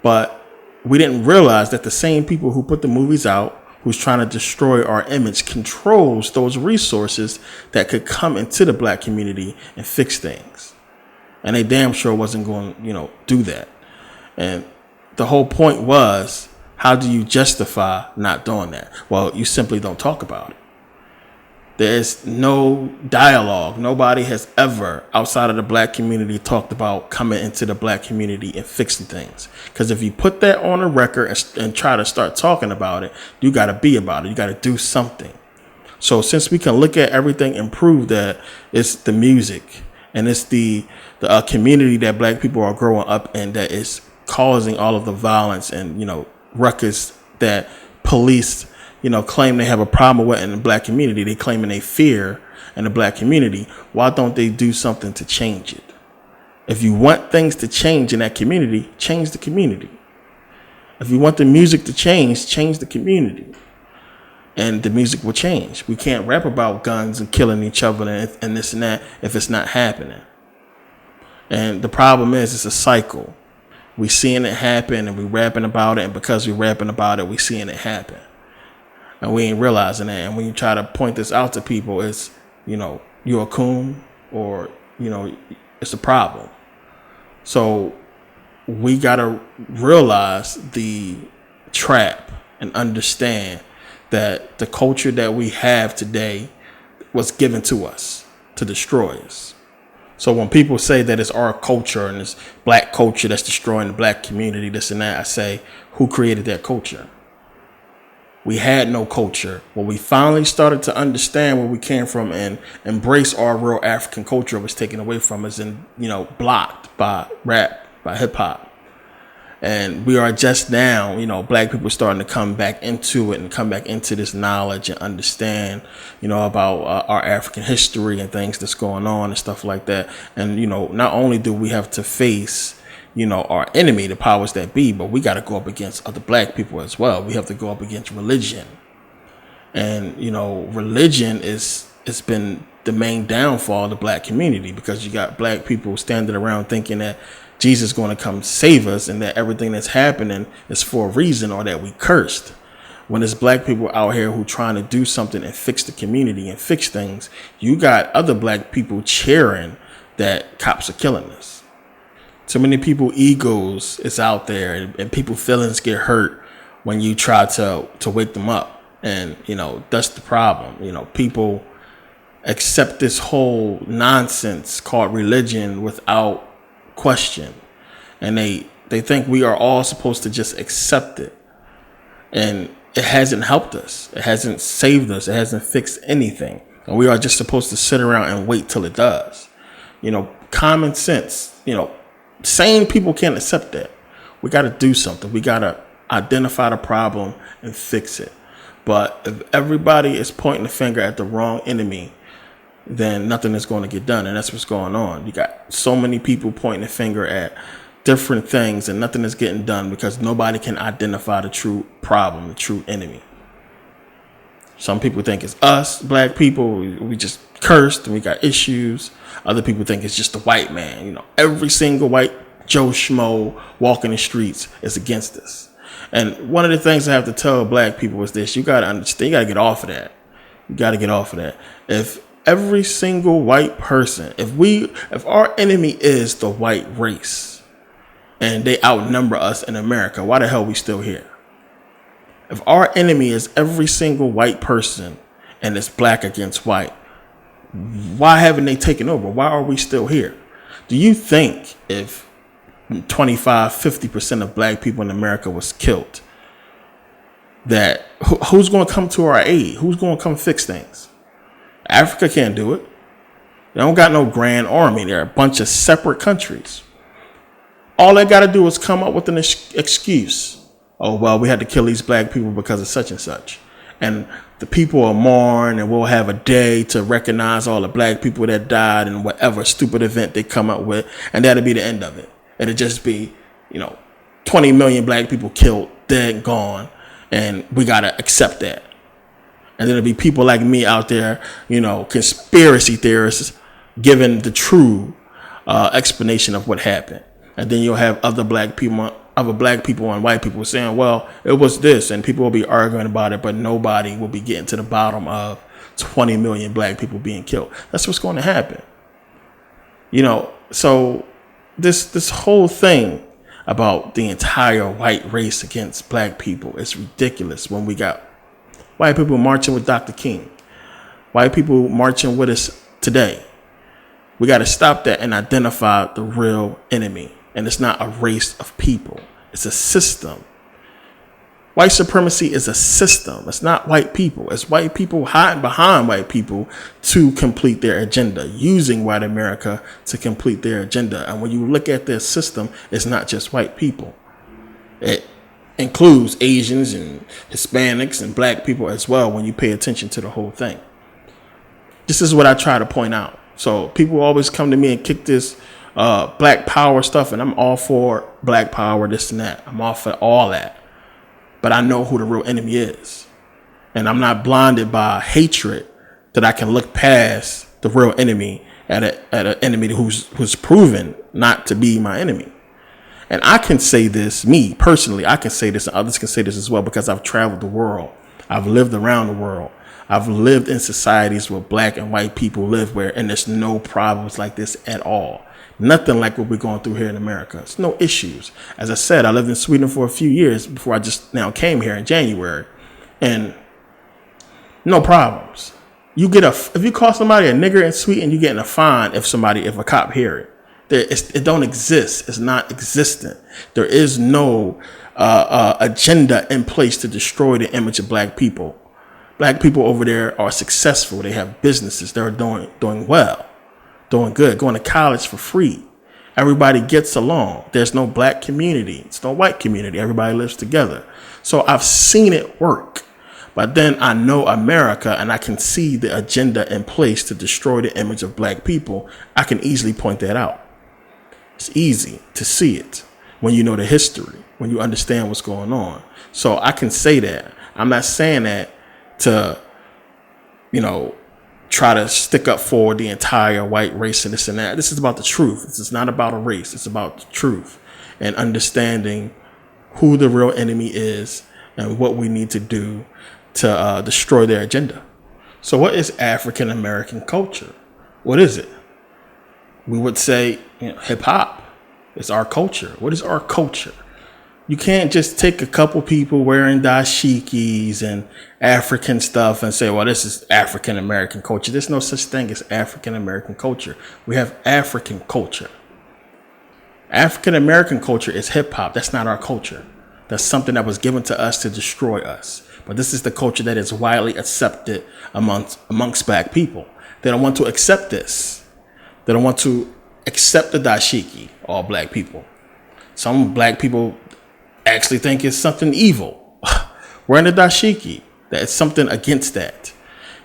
But we didn't realize that the same people who put the movies out, who's trying to destroy our image, controls those resources that could come into the black community and fix things. And they damn sure wasn't going to, do that. And the whole point was, how do you justify not doing that? Well, you simply don't talk about it. There's no dialogue. Nobody has ever, outside of the black community, talked about coming into the black community and fixing things. Because if you put that on a record and try to start talking about it, you got to be about it. You got to do something. So since we can look at everything and prove that it's the music and it's the community that black people are growing up in that is causing all of the violence and, ruckus that police claim they have a problem with in the black community. They claiming they fear in the black community. Why don't they do something to change it? If you want things to change in that community, change the community. If you want the music to change the community. And the music will change. We can't rap about guns and killing each other and this and that if it's not happening. And the problem is, it's a cycle. We seeing it happen and we rapping about it. And because we rapping about it, we seeing it happen. And we ain't realizing that. And when you try to point this out to people, it's, you're a coon or, it's a problem. So we got to realize the trap and understand that the culture that we have today was given to us to destroy us. So when people say that it's our culture and it's black culture that's destroying the black community, this and that, I say, who created that culture? We had no culture. When we finally started to understand where we came from and embrace our real African culture, was taken away from us and, blocked by rap, by hip hop. And we are just now, black people starting to come back into it and come back into this knowledge and understand, about our African history and things that's going on and stuff like that. And, not only do we have to face, our enemy, the powers that be, but we got to go up against other black people as well. We have to go up against religion. And, religion it's been the main downfall of the black community, because you got black people standing around thinking that Jesus is going to come save us and that everything that's happening is for a reason, or that we cursed. When there's black people out here who trying to do something and fix the community and fix things, you got other black people cheering that cops are killing us. Too many people egos is out there, and people feelings get hurt when you try to wake them up. And, that's the problem. People accept this whole nonsense called religion without question. And they think we are all supposed to just accept it. And it hasn't helped us. It hasn't saved us. It hasn't fixed anything. And we are just supposed to sit around and wait till it does. Common sense, sane people can't accept that. We got to do something. We got to identify the problem and fix it. But if everybody is pointing the finger at the wrong enemy, then nothing is going to get done. And that's what's going on. You got so many people pointing the finger at different things, and nothing is getting done because nobody can identify the true problem, the true enemy. Some people think it's us, black people. We just cursed and we got issues. Other people think it's just the white man. Every single white Joe Schmo walking the streets is against us. And one of the things I have to tell black people is this: you got to understand, you got to get off of that. You got to get off of that. If every single white person, if our enemy is the white race and they outnumber us in America, why the hell are we still here? If our enemy is every single white person and it's black against white, why haven't they taken over? Why are we still here? Do you think if 25-50% of black people in America was killed, that who's going to come to our aid? Who's going to come fix things? Africa can't do it. They don't got no grand army. They're a bunch of separate countries. All they got to do is come up with an excuse. Oh, well, we had to kill these black people because of such and such. And the people will mourn, and we'll have a day to recognize all the black people that died in whatever stupid event they come up with. And that'll be the end of it. It'll just be, 20 million black people killed, dead, gone. And we got to accept that. And then there'll be people like me out there, conspiracy theorists, giving the true explanation of what happened. And then you'll have other black people and white people saying, well, it was this. And people will be arguing about it, but nobody will be getting to the bottom of 20 million black people being killed. That's what's going to happen. So this whole thing about the entire white race against black people is ridiculous, when we got white people marching with Dr. King, white people marching with us today. We got to stop that and identify the real enemy. And it's not a race of people. It's a system. White supremacy is a system. It's not white people. It's white people hiding behind white people to complete their agenda, using white America to complete their agenda. And when you look at this system, it's not just white people. It includes Asians and Hispanics and black people as well, when you pay attention to the whole thing. This is what I try to point out. So people always come to me and kick this black power stuff, and I'm all for black power, this and that. I'm all for all that. But I know who the real enemy is. And I'm not blinded by hatred that I can look past the real enemy at an enemy who's proven not to be my enemy. And I can say this, me personally, I can say this, and others can say this as well, because I've traveled the world. I've lived around the world. I've lived in societies where black and white people live and there's no problems like this at all. Nothing like what we're going through here in America. It's no issues. As I said, I lived in Sweden for a few years before I just now came here in January, and no problems. If you call somebody a nigger in Sweden, you're getting a fine if a cop hear it. It don't exist. It's not existent. There is no agenda in place to destroy the image of black people. Black people over there are successful. They have businesses. They're doing well, doing good, going to college for free. Everybody gets along. There's no black community. It's no white community. Everybody lives together. So I've seen it work. But then I know America, and I can see the agenda in place to destroy the image of black people. I can easily point that out. It's easy to see it when you know the history, when you understand what's going on. So I can say that. I'm not saying that to, try to stick up for the entire white race and this and that. This is about the truth. This is not about a race. It's about the truth and understanding who the real enemy is and what we need to do to destroy their agenda. So what is African American culture? What is it? We would say hip hop is our culture. What is our culture? You can't just take a couple people wearing dashikis and African stuff and say, well, this is African American culture. There's no such thing as African American culture. We have African culture. African American culture is hip hop. That's not our culture. That's something that was given to us to destroy us. But this is the culture that is widely accepted amongst black people. They don't want to accept this. They don't want to accept the dashiki, all black people. Some black people actually think it's something evil. Wearing the dashiki, that it's something against that.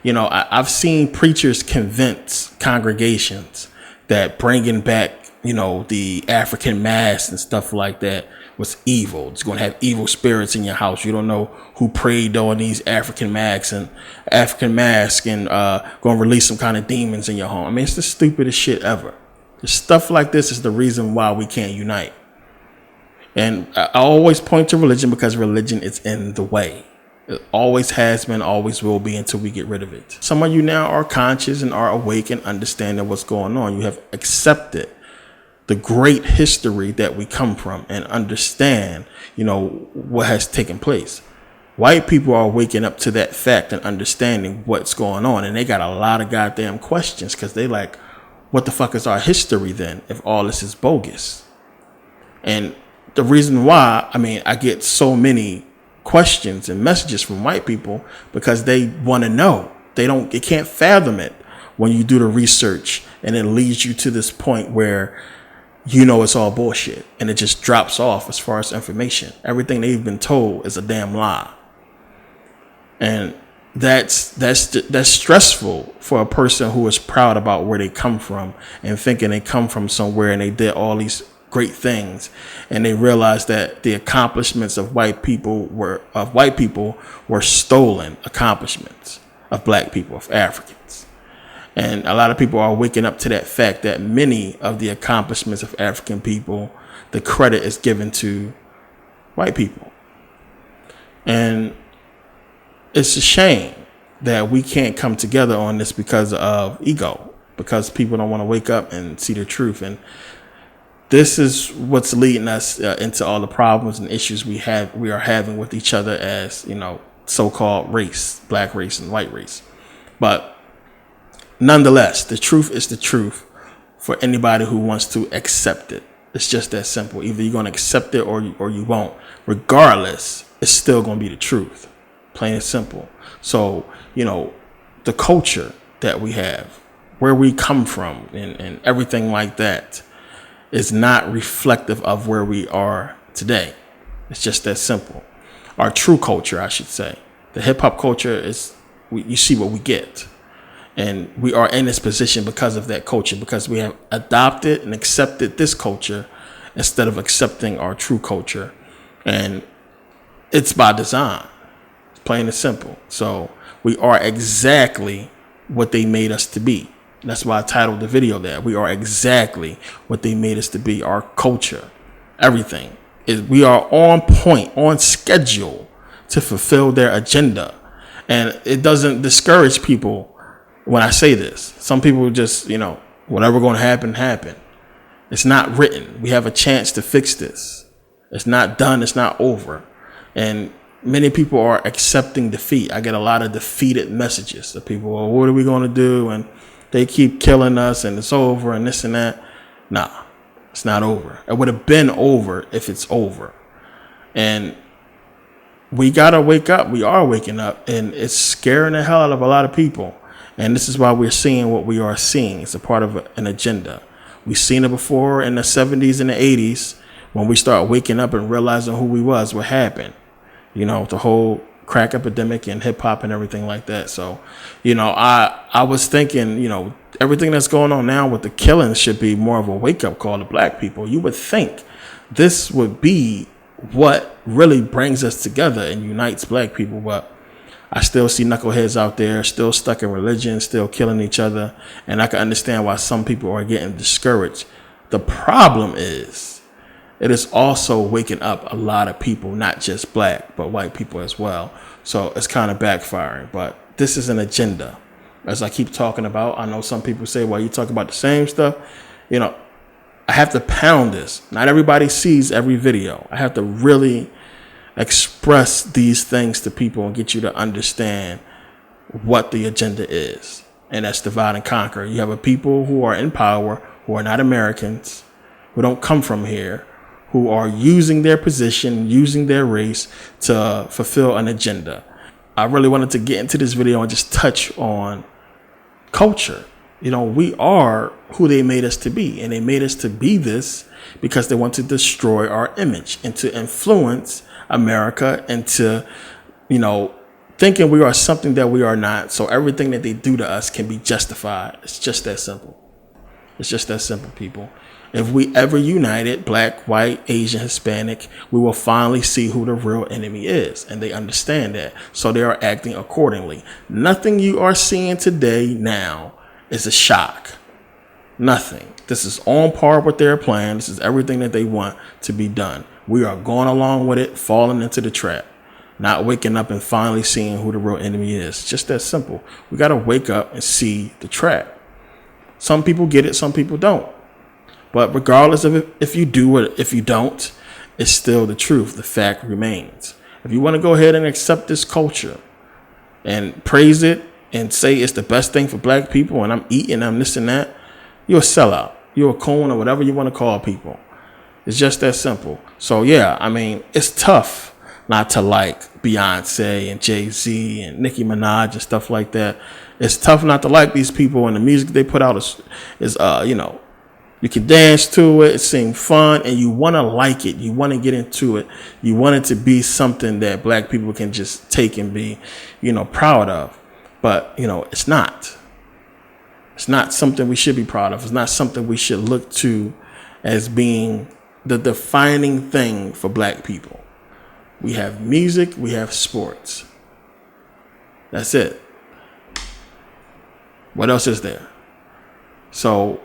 I've seen preachers convince congregations that bringing back, the African mask and stuff like that was evil. It's going to have evil spirits in your house. You don't know who prayed on these African masks and going to release some kind of demons in your home. I mean, it's the stupidest shit ever. Stuff like this is the reason why we can't unite. And I always point to religion because religion is in the way. It always has been, always will be until we get rid of it. Some of you now are conscious and are awake and understanding what's going on. You have accepted the great history that we come from and understand, what has taken place. White people are waking up to that fact and understanding what's going on. And they got a lot of goddamn questions because they like, what the fuck is our history then if all this is bogus? And the reason why, I get so many questions and messages from white people because they want to know. They can't fathom it when you do the research and it leads you to this point where it's all bullshit and it just drops off as far as information. Everything they've been told is a damn lie. And that's stressful for a person who is proud about where they come from and thinking they come from somewhere and they did all these great things, and they realized that the accomplishments of white people were stolen accomplishments of black people, of Africans. And a lot of people are waking up to that fact that many of the accomplishments of African people, the credit is given to white people. And it's a shame that we can't come together on this because of ego, because people don't want to wake up and see the truth. And this is what's leading us into all the problems and issues we are having with each other as, so-called race, black race and white race. But nonetheless, the truth is the truth for anybody who wants to accept it. It's just that simple. Either you're going to accept it or you won't. Regardless, it's still going to be the truth. Plain and simple. So, the culture that we have, where we come from and everything like that, is not reflective of where we are today. It's just that simple. Our true culture, I should say. The hip hop culture is, you see what we get. And we are in this position because of that culture, because we have adopted and accepted this culture instead of accepting our true culture. And it's by design. It's plain and simple. So we are exactly what they made us to be. That's why I titled the video that. We are exactly what they made us to be. Our culture, everything. We are on point, on schedule to fulfill their agenda. And it doesn't discourage people when I say this. Some people just, whatever going to happen. It's not written. We have a chance to fix this. It's not done. It's not over. And many people are accepting defeat. I get a lot of defeated messages of people, well, what are we going to do? And they keep killing us and it's over and this and that. Nah, it's not over. It would have been over if it's over. And we got to wake up. We are waking up, and it's scaring the hell out of a lot of people. And this is why we're seeing what we are seeing. It's a part of an agenda. We've seen it before in the 70s and the 80s when we start waking up and realizing who we was, what happened. The whole crack epidemic and hip hop and everything like that. So, I was thinking, everything that's going on now with the killings should be more of a wake up call to black people. You would think this would be what really brings us together and unites black people, but I still see knuckleheads out there, still stuck in religion, still killing each other, and I can understand why some people are getting discouraged. The problem is, it is also waking up a lot of people, not just black, but white people as well. So it's kind of backfiring, but this is an agenda. As I keep talking about, I know some people say, well, you talk about the same stuff. I have to pound this. Not everybody sees every video. I have to really express these things to people and get you to understand what the agenda is. And that's divide and conquer. You have a people who are in power, who are not Americans, who don't come from here, who are using their position, using their race to fulfill an agenda. I really wanted to get into this video and just touch on culture. We are who they made us to be, and they made us to be this because they want to destroy our image and to influence America into, thinking we are something that we are not. So everything that they do to us can be justified. It's just that simple. It's just that simple, people. If we ever united, black, white, Asian, Hispanic, we will finally see who the real enemy is. And they understand that. So they are acting accordingly. Nothing you are seeing today now is a shock. Nothing. This is on par with their plan. This is everything that they want to be done. We are going along with it, falling into the trap, not waking up and finally seeing who the real enemy is. Just that simple. We got to wake up and see the trap. Some people get it, some people don't. But regardless of if you do or if you don't, it's still the truth. The fact remains. If you want to go ahead and accept this culture and praise it and say it's the best thing for black people and I'm eating, I'm this and that, you're a sellout. You're a coon or whatever you want to call people. It's just that simple. So, yeah, it's tough not to like Beyonce and Jay-Z and Nicki Minaj and stuff like that. It's tough not to like these people, and the music they put out is you can dance to it, it seems fun, and you want to like it. You want to get into it. You want it to be something that black people can just take and be, proud of. But, it's not. It's not something we should be proud of. It's not something we should look to as being the defining thing for black people. We have music, we have sports. That's it. What else is there? So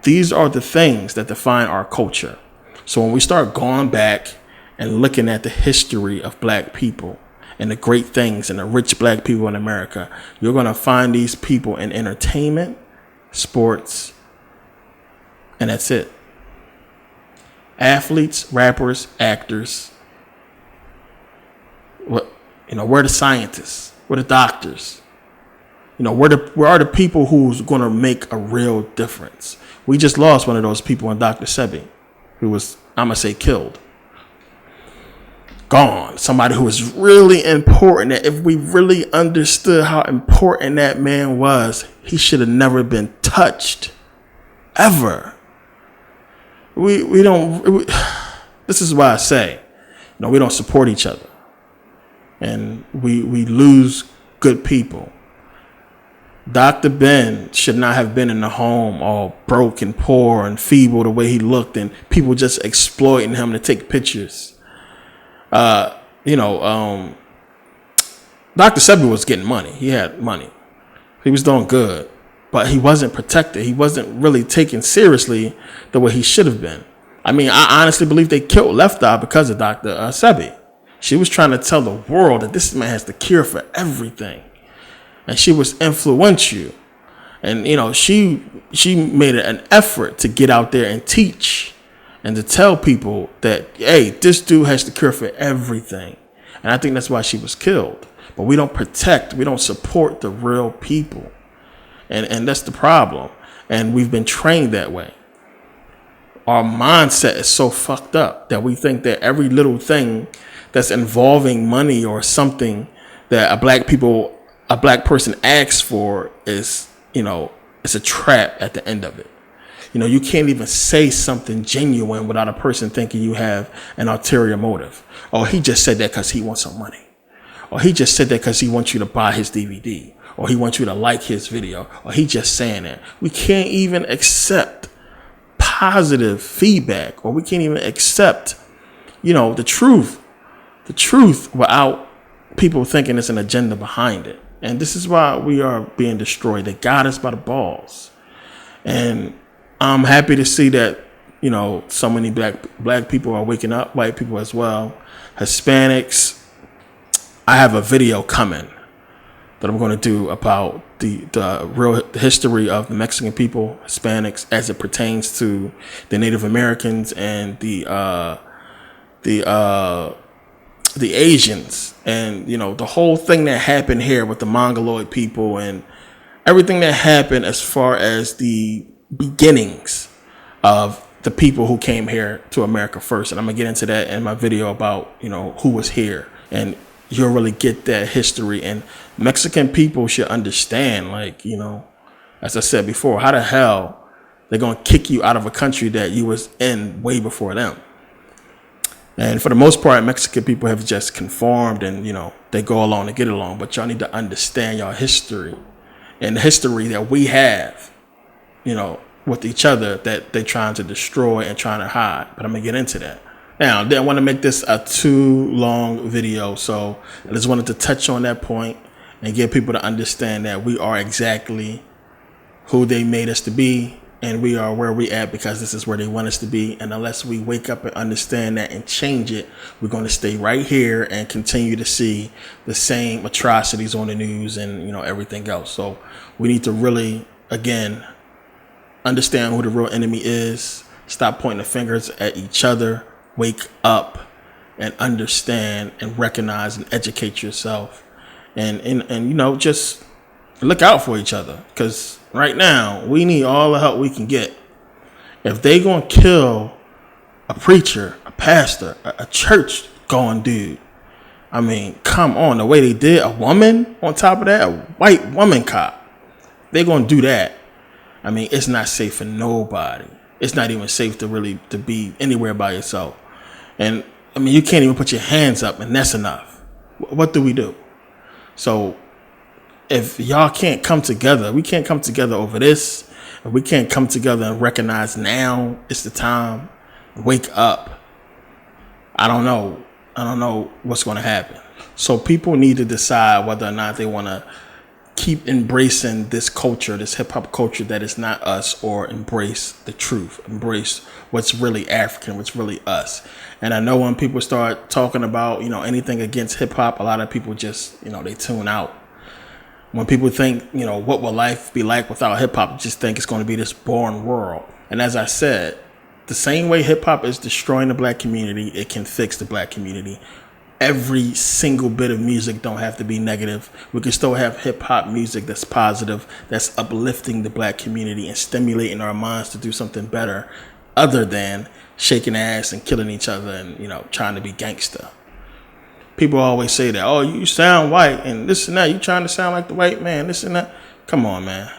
these are the things that define our culture. So when we start going back and looking at the history of black people and the great things and the rich black people in America, you're going to find these people in entertainment, sports, and that's it. Athletes, rappers, actors. Where are the scientists? Where are the doctors? Where are the people who's going to make a real difference? We just lost one of those people in Dr. Sebi, who was, I'm going to say, killed. Gone. Somebody who was really important. That if we really understood how important that man was, he should have never been touched. Ever. We don't. This is why I say, we don't support each other. And we lose good people. Dr. Ben should not have been in the home all broke and poor and feeble the way he looked, and people just exploiting him to take pictures. Dr. Sebi was getting money. He had money. He was doing good, but he wasn't protected. He wasn't really taken seriously the way he should have been. I honestly believe they killed Left Eye because of Dr. Sebi. She was trying to tell the world that this man has the cure for everything. And she was influential. And, she made an effort to get out there and teach and to tell people that, hey, this dude has the cure for everything. And I think that's why she was killed. But we don't protect, we don't support the real people. And that's the problem. And we've been trained that way. Our mindset is so fucked up that we think that every little thing that's involving money or something that a black person asks for is, it's a trap at the end of it. You know, you can't even say something genuine without a person thinking you have an ulterior motive. Oh, he just said that because he wants some money. Or he just said that because he wants you to buy his DVD. Or he wants you to like his video. Or he just saying that. We can't even accept positive feedback. Or we can't even accept, you know, the truth. The truth without people thinking there's an agenda behind it. And this is why we are being destroyed. They got us by the balls. And I'm happy to see that, you know, so many black people are waking up, white people as well, Hispanics. I have a video coming that I'm going to do about the real history of the Mexican people, Hispanics, as it pertains to the Native Americans and the Asians, and, you know, the whole thing that happened here with the Mongoloid people and everything that happened as far as the beginnings of the people who came here to America first. And I'm gonna get into that in my video about, you know, who was here, and you'll really get that history. And Mexican people should understand, like, you know, as I said before, how the hell they're gonna kick you out of a country that you was in way before them. And for the most part, Mexican people have just conformed, and, you know, they go along to get along. But y'all need to understand y'all history and the history that we have, you know, with each other, that they're trying to destroy and trying to hide. But I'm going to get into that. Now, I didn't want to make this a too long video, so I just wanted to touch on that point and get people to understand that we are exactly who they made us to be. And we are where we at because this is where they want us to be. And unless we wake up and understand that and change it, we're going to stay right here and continue to see the same atrocities on the news and, you know, everything else. So we need to really, again, understand who the real enemy is. Stop pointing the fingers at each other. Wake up and understand and recognize and educate yourself. And you know, just look out for each other, because right now we need all the help we can get. If they gonna kill a preacher, a pastor, a church going dude, I mean, come on, the way they did a woman on top of that, a white woman cop, they gonna do that. I mean, it's not safe for nobody. It's not even safe to be anywhere by yourself. And I mean, you can't even put your hands up, and that's enough. What do we do? So if y'all can't come together, we can't come together over this. If we can't come together and recognize now it's the time, wake up, I don't know what's going to happen. So people need to decide whether or not they want to keep embracing this culture, this hip hop culture that is not us, or embrace the truth, embrace what's really African, what's really us. And I know when people start talking about, you know, anything against hip hop, a lot of people just, you know, they tune out. When people think, you know, what will life be like without hip hop, just think it's going to be this boring world. And as I said, the same way hip hop is destroying the black community, it can fix the black community. Every single bit of music don't have to be negative. We can still have hip hop music that's positive, that's uplifting the black community and stimulating our minds to do something better, other than shaking ass and killing each other and, you know, trying to be gangster. People always say that, oh, you sound white and this and that. You trying to sound like the white man, this and that. Come on, man.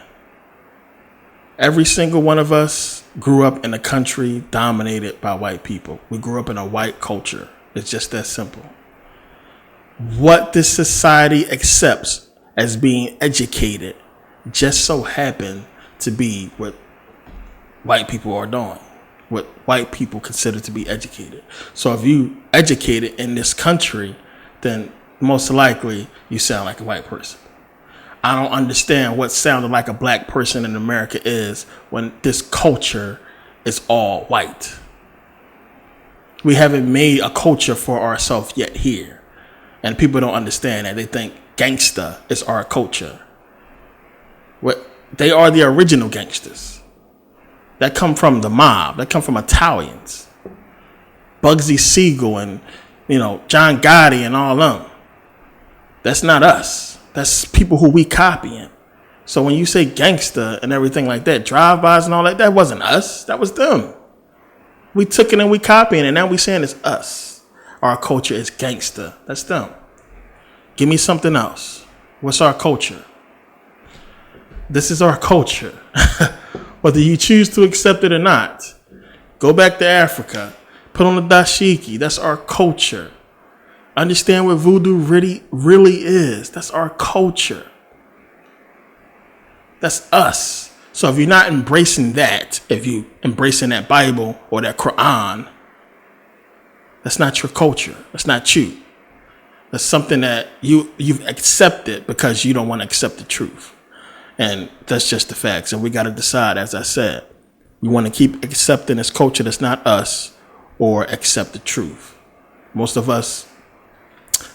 Every single one of us grew up in a country dominated by white people. We grew up in a white culture. It's just that simple. What this society accepts as being educated just so happened to be what white people are doing, what white people consider to be educated. So if you educated in this country, then most likely you sound like a white person. I don't understand what sounding like a black person in America is when this culture is all white. We haven't made a culture for ourselves yet here. And people don't understand that. They think gangsta is our culture. They are the original gangsters. That come from the mob. That come from Italians. Bugsy Siegel and, you know, John Gotti and all them. That's not us. That's people who we copying. So when you say gangsta and everything like that, drive-bys and all that, that wasn't us. That was them. We took it and we copying it. And now we saying it's us. Our culture is gangsta. That's them. Give me something else. What's our culture? This is our culture. whether you choose to accept it or not. Go back to Africa. Put on the dashiki. That's our culture. Understand what voodoo really is. That's our culture. That's us. So if you're not embracing that, if you embracing that Bible or that Quran, that's not your culture. That's not you. That's something that you've accepted because you don't want to accept the truth. And that's just the facts. And we got to decide, as I said, we want to keep accepting this culture that's not us or accept the truth. Most of us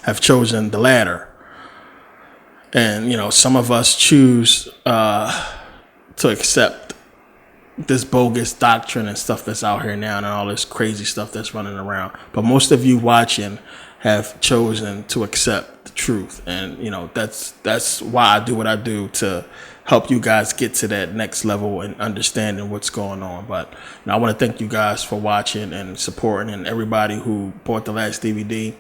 have chosen the latter. And, some of us choose to accept this bogus doctrine and stuff that's out here now and all this crazy stuff that's running around. But most of you watching have chosen to accept the truth. And, that's why I do what I do, to help you guys get to that next level and understanding what's going on. But I want to thank you guys for watching and supporting, and everybody who bought the last DVD.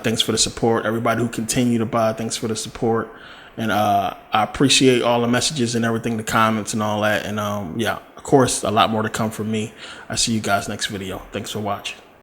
Thanks for the support. Everybody who continue to buy, thanks for the support. And I appreciate all the messages and everything, the comments and all that. And of course, a lot more to come from me. I see you guys next video. Thanks for watching.